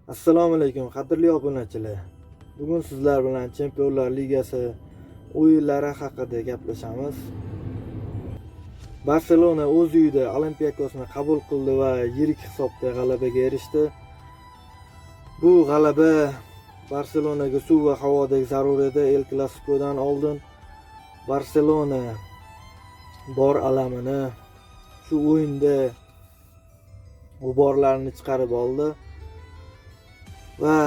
Assalomu alaykum qadrli obunachilar. Bugun sizlar bilan Chempionlar Ligasi o'yinlari haqida gaplashamiz. Barselona o'z uyida Olympiakosni qabul qildi va yirik hisobda g'alabaga erishdi. Bu g'alaba Barselonaga suv va havodek zarur edi. El Klasikodan oldin Barselona bor alamini shu o'yinda g'uborlarni chiqarib oldi. Va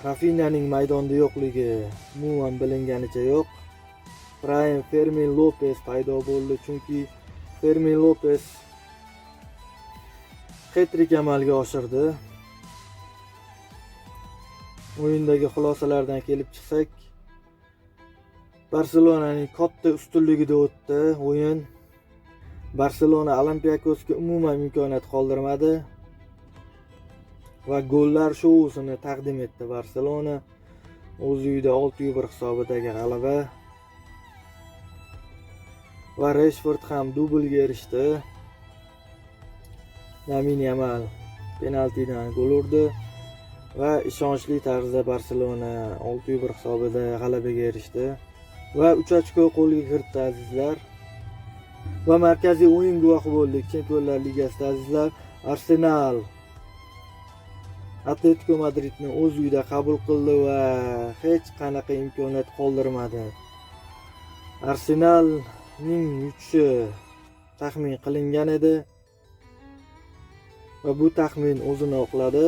Rafinhaning maydonda yo'qligi umuman bilinganicha yo'q. Fermin Lopez paydo bo'ldi, chunki Fermin Lopez hat-trik amalga oshirdi. O'yindagi xulosalardan kelib chiqsak, Barselonaning katta ustunligida o'tdi o'yin. Barselona Olympiakosga umuman imkoniyat qoldirmadi va gollar shousini taqdim etdi. Barselona o'z uyida 6-1 hisobidagi g'alaba va Rashford ham dublga erishdi. Lamine Yamal penaltidan gol urdi va ishonchli tarzda Barselona 6-1 hisobida g'alabaga erishdi va 3 ochko qo'lga kiritdi azizlar. Va markaziy o'yin guvohi bo'ldik Chempionlar Ligasida azizlar. Arsenal Atletico Madridni o'z uyida qabul qildi va hech qanaqa imkoniyat qoldirmadi. Arsenalning yutishi taxmin qilingan edi va bu taxmin o'zini oqladi.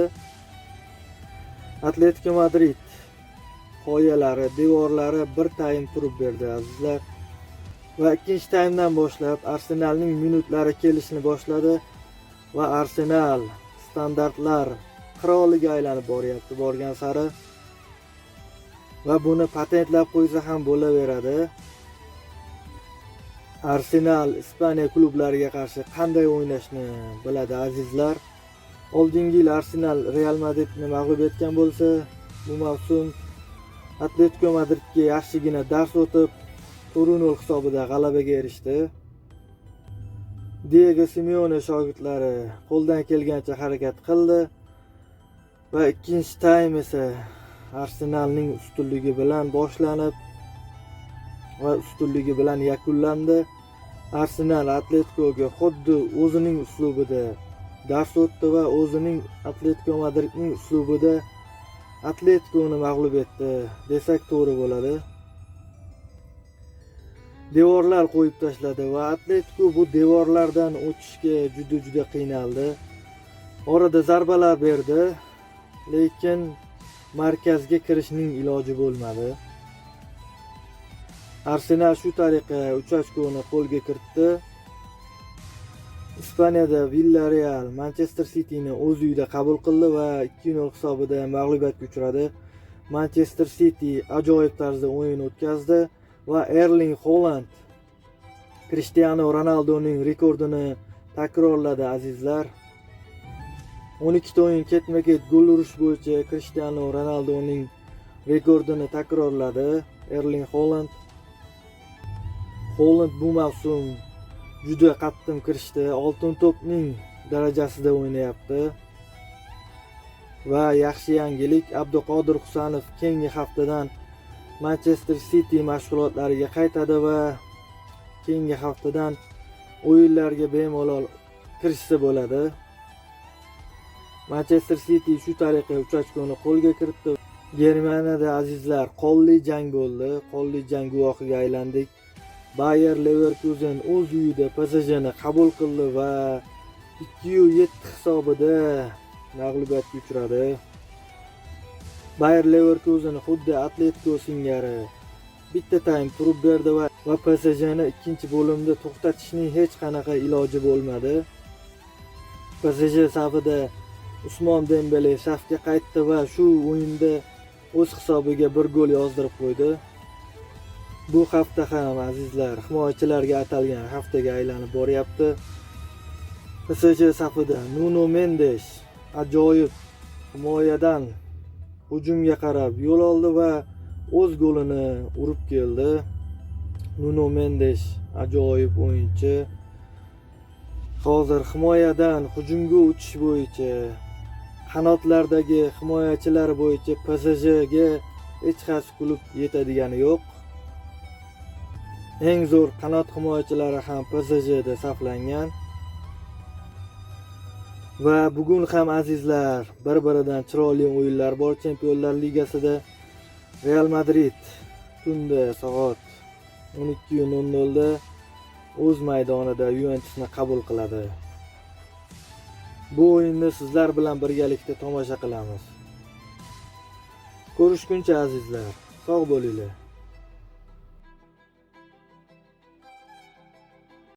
Atletico Madrid qoyalari, devorlari bir taym turib berdi azizlar. Va ikkinchi taymdan boshlab Arsenalning minutlari kelishni boshladi va Arsenal standartlar qiroliga aylanib boryapti borgan sari va buni patentlab qo'ysa ham bo'laveradi. Arsenal Ispaniya klublariga qarshi qanday o'ynashni biladi azizlar. Oldingi yil Arsenal Real Madridni mag'lub etgan bo'lsa, bu mavsum Atletico Madridga yaxshigina dars o'tib 4-0 hisobida g'alabaga erishdi. Diego Simeone shogirdlari qo'ldan kelgancha harakat qildi va ikkinchi taym esa Arsenalning ustunligi bilan boshlanib va ustunligi bilan yakunlandi. Arsenal Atleticoga xuddi o'zining uslubida dars o'tdi va o'zining Atletico Madridning uslubida Atleticoni mag'lub etdi desak to'g'ri bo'ladi. Devorlar qo'yib tashladi va Atletico bu devorlardan o'tishga juda qiynaldi. Orada zarbalar berdi, lekin markazga kirishning iloji bo'lmadi. Arsenal shu tariqa 3 ochkoni qo'lga kiritdi. Ispaniyada Villarreal Manchester Cityni o'z uyida qabul qildi va 2-0 hisobida mag'lubiyatga uchradi. Manchester City ajoyib tarzda o'yin o'tkazdi va Erling Haaland Cristiano Ronaldoning rekordini takrorladi azizlar. 12 ta o'yin ketma-ket gol urish bo'yicha Cristiano Ronaldoning rekordini takrorladi Erling Haaland. Haaland bu mavsum juda qattiq kirishdi. Oltin to'pning darajasida o'ynayapti. Va yaxshi yangilik, Abduqodir Husanov keyingi haftadan Manchester City mashg'ulotlariga qaytadi va keyingi haftadan o'yinlarga bemalol kirishsa bo'ladi. Manchester City shu tariqa 3 ochkoni qo'lga kiritdi. Germaniyada azizlar qonli jang bo'ldi. Qonli jang guvohiga aylandik. Bayer Leverkusen o'z uyida PSJni qabul qildi va 2-7 hisobida mag'lubiyatga uchradi. Bayer Leverkusen xuddi Atletico singari bitta taym turib berdi va PSJni ikkinchi bo'limda to'xtatishning hech qanaqa iloji bo'lmadi. PSG safida Usmon Dembele safga qaytdi va shu o'yinda o'z hisobiga bir gol yozdirib qo'ydi. Bu hafta ham azizlar himoyachilarga atalgan haftaga aylanib boryapti. PSG safida Nuno Mendes ajoyib himoyadan hujumga qarab yo'l oldi va o'z golini urib keldi. Nuno Mendes ajoyib o'yinchi. Hozir himoyadan hujumga o'tish bo'yicha qanotlardagi himoyachilar bo'yicha PSJga hech qaysi klub yetadigani yo'q. Eng zo'r qanot himoyachilari ham PSJda saflangan. Va bugun ham azizlar, bir-biridan chiroyli o'yinlar bor Chempionlar Ligasida. Real Madrid tunda soat 12:00 da o'z maydonida Yuventusni qabul qiladi. Bu o'yinni sizlar bilan birgalikda tomosha qilamiz. Ko'rishguncha azizlar, sog' bo'linglar.